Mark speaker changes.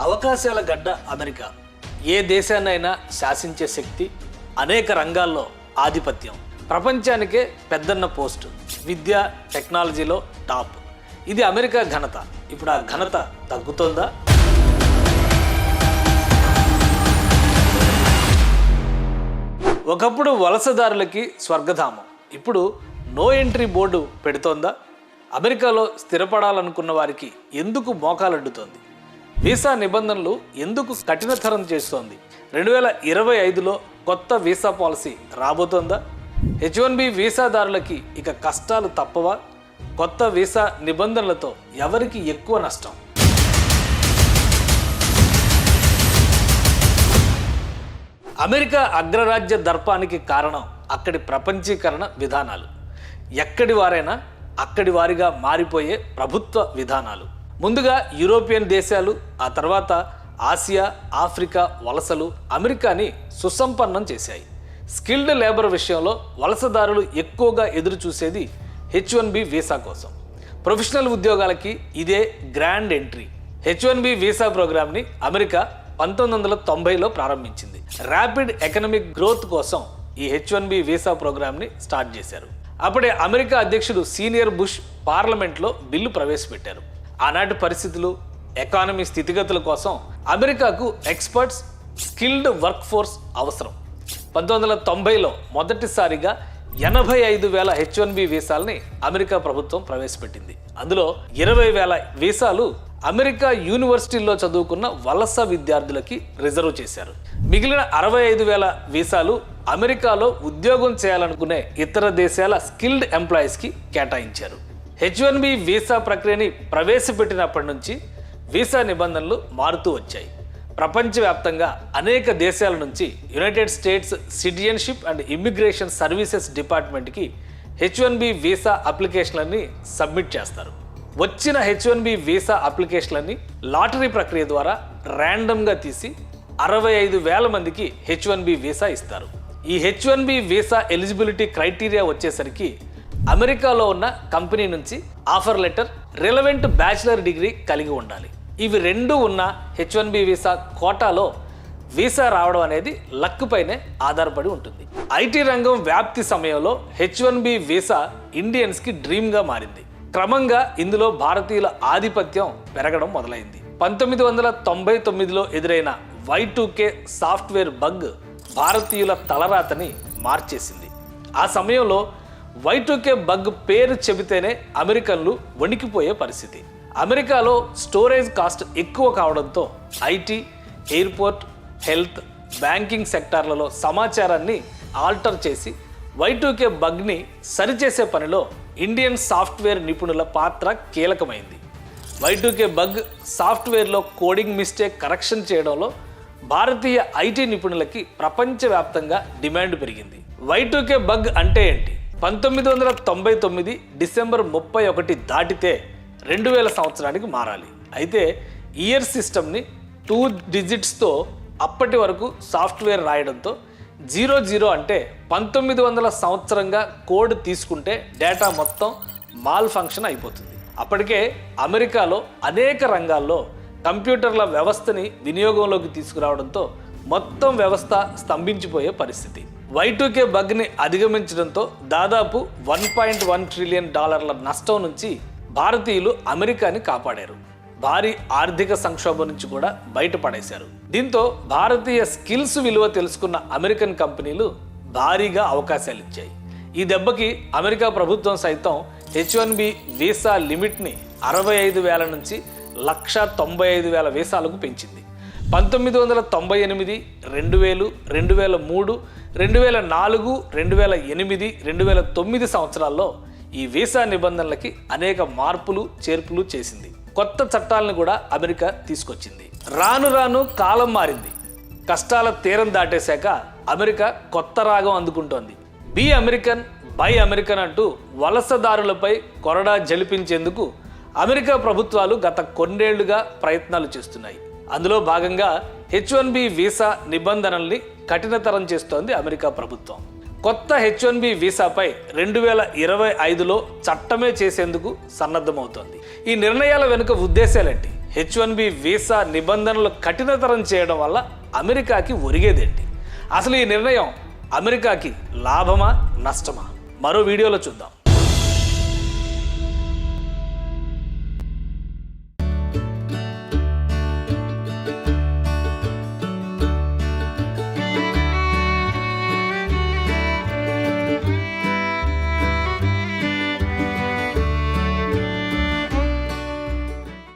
Speaker 1: అవకాశాల గడ్డ అమెరికా. ఏ దేశాన్నైనా శాసించే శక్తి, అనేక రంగాల్లో ఆధిపత్యం, ప్రపంచానికే పెద్దన్న పోస్టు, విద్య టెక్నాలజీలో టాప్. ఇది అమెరికా ఘనత. ఇప్పుడు ఆ ఘనత తగ్గుతోందా? ఒకప్పుడు వలసదారులకి స్వర్గధామం, ఇప్పుడు నో ఎంట్రీ బోర్డు పెడుతోందా? అమెరికాలో స్థిరపడాలనుకున్న వారికి ఎందుకు మోకాలడ్డుతోంది? వీసా నిబంధనలు ఎందుకు కఠినతరం చేస్తోంది? 2025లో కొత్త వీసా పాలసీ రాబోతోందా? H1B వీసాదారులకి ఇక కష్టాలు తప్పవా? కొత్త వీసా నిబంధనలతో ఎవరికి ఎక్కువ నష్టం? అమెరికా అగ్రరాజ్య దర్పానికి కారణం అక్కడి ప్రపంచీకరణ విధానాలు. ఎక్కడి వారైనా అక్కడి వారిగా మారిపోయే ప్రభుత్వ విధానాలు. ముందుగా యూరోపియన్ దేశాలు, ఆ తర్వాత ఆసియా, ఆఫ్రికా వలసలు అమెరికాని సుసంపన్నం చేశాయి. స్కిల్డ్ లేబర్ విషయంలో వలసదారులు ఎక్కువగా ఎదురు చూసేది H1B వీసా కోసం. ప్రొఫెషనల్ ఉద్యోగాలకి ఇదే గ్రాండ్ ఎంట్రీ. H1B వీసా ప్రోగ్రామ్ని అమెరికా 1990లో ప్రారంభించింది. ర్యాపిడ్ ఎకనామిక్ గ్రోత్ కోసం ఈ H1B వీసా ప్రోగ్రామ్ని స్టార్ట్ చేశారు. అప్పుడే అమెరికా అధ్యక్షుడు సీనియర్ బుష్ పార్లమెంట్లో బిల్లు ప్రవేశపెట్టారు. ఆనాటి పరిస్థితులు, ఎకానమీ స్థితిగతుల కోసం అమెరికాకు ఎక్స్పర్ట్స్, స్కిల్డ్ వర్క్ ఫోర్స్ అవసరం. 1990లో మొదటిసారిగా 85,000 H1B వీసాలని అమెరికా ప్రభుత్వం ప్రవేశపెట్టింది. అందులో 20,000 వీసాలు అమెరికా యూనివర్సిటీల్లో చదువుకున్న వలస విద్యార్థులకి రిజర్వ్ చేశారు. మిగిలిన 65,000 వీసాలు అమెరికాలో ఉద్యోగం చేయాలనుకునే ఇతర దేశాల స్కిల్డ్ ఎంప్లాయీస్కి కేటాయించారు. H1B వీసా ప్రక్రియని ప్రవేశపెట్టినప్పటి నుంచి వీసా నిబంధనలు మారుతూ వచ్చాయి. ప్రపంచవ్యాప్తంగా అనేక దేశాల నుంచి United states citizenship and immigration services డిపార్ట్మెంట్కి H1B వీసా అప్లికేషన్లని సబ్మిట్ చేస్తారు. వచ్చిన H1B వీసా అప్లికేషన్లని లాటరీ ప్రక్రియ ద్వారా ర్యాండమ్గా తీసి 65,000 మందికి H1B వీసా ఇస్తారు. ఈ H1B వీసా ఎలిజిబిలిటీ క్రైటీరియా వచ్చేసరికి అమెరికాలో ఉన్న కంపెనీ నుంచి offer letter, relevant bachelor degree కలిగి ఉండాలి. ఇవి రెండూ ఉన్న H1B వీసా కోటాలో వీసా రావడం అనేది లక్ పైనే ఆధారపడి ఉంటుంది. ఐటీ రంగం వ్యాప్తి సమయంలో H1B వీసా ఇండియన్స్కి డ్రీమ్గా మారింది. క్రమంగా ఇందులో భారతీయుల ఆధిపత్యం పెరగడం మొదలైంది. 1999లో ఎదురైన Y2K సాఫ్ట్వేర్ బగ్ భారతీయుల తలరాతని మార్చేసింది. ఆ సమయంలో Y2K బగ్ పేరు చెబితేనే అమెరికన్లు వణికిపోయే పరిస్థితి. అమెరికాలో స్టోరేజ్ కాస్ట్ ఎక్కువ కావడంతో ఐటీ, ఎయిర్పోర్ట్, హెల్త్, బ్యాంకింగ్ సెక్టార్లలో సమాచారాన్ని ఆల్టర్ చేసి Y2K బగ్ని సరిచేసే పనిలో ఇండియన్ సాఫ్ట్వేర్ నిపుణుల పాత్ర కీలకమైంది. Y2K బగ్ సాఫ్ట్వేర్లో కోడింగ్ మిస్టేక్ కరెక్షన్ చేయడంలో భారతీయ ఐటీ నిపుణులకి ప్రపంచవ్యాప్తంగా డిమాండ్ పెరిగింది. Y2K బగ్ అంటే ఏంటి? 1999 డిసెంబర్ 31 దాటితే 2000 సంవత్సరానికి మారాలి. అయితే ఇయర్ సిస్టమ్ని 2 డిజిట్స్తో అప్పటి వరకు సాఫ్ట్వేర్ రాయడంతో 00 అంటే 1900 సంవత్సరంగా కోడ్ తీసుకుంటే డేటా మొత్తం మాల్ ఫంక్షన్ అయిపోతుంది. అప్పటికే అమెరికాలో అనేక రంగాల్లో కంప్యూటర్ల వ్యవస్థని వినియోగంలోకి తీసుకురావడంతో మొత్తం వ్యవస్థ స్తంభించిపోయే పరిస్థితి. Y2K బగ్ని అధిగమించడంతో దాదాపు $1.1 ట్రిలియన్ నష్టం నుంచి భారతీయులు అమెరికాని కాపాడారు. భారీ ఆర్థిక సంక్షోభం నుంచి కూడా బయటపడేశారు. దీంతో భారతీయ స్కిల్స్ విలువ తెలుసుకున్న అమెరికన్ కంపెనీలు భారీగా అవకాశాలు ఇచ్చాయి. ఈ దెబ్బకి అమెరికా ప్రభుత్వం సైతం H1B వీసా లిమిట్ని 65,000 నుంచి 195,000 వీసాలకు పెంచింది. 1998, 2000, 2003, 2004, 2008, 2009 సంవత్సరాల్లో ఈ వీసా నిబంధనలకి అనేక మార్పులు, చేర్పులు చేసింది. కొత్త చట్టాలను కూడా అమెరికా తీసుకొచ్చింది. రాను రాను కాలం మారింది. కష్టాల తీరం దాటేశాక అమెరికా కొత్త రాగం అందుకుంటోంది. బీ అమెరికన్, బై అమెరికన్ అంటూ వలసదారులపై కొరడా జలిపించేందుకు అమెరికా ప్రభుత్వాలు గత కొన్నేళ్లుగా ప్రయత్నాలు చేస్తున్నాయి. అందులో భాగంగా H1B వీసా నిబంధనల్ని కఠినతరం చేస్తోంది అమెరికా ప్రభుత్వం. కొత్త H1B వీసాపై 2025లో చట్టమే చేసేందుకు సన్నద్ధమవుతోంది. ఈ నిర్ణయాల వెనుక ఉద్దేశాలేంటి? H1B వీసా నిబంధనలు కఠినతరం చేయడం వల్ల అమెరికాకి ఒరిగేదేంటి? అసలు ఈ నిర్ణయం అమెరికాకి లాభమా నష్టమా? మరో వీడియోలో చూద్దాం.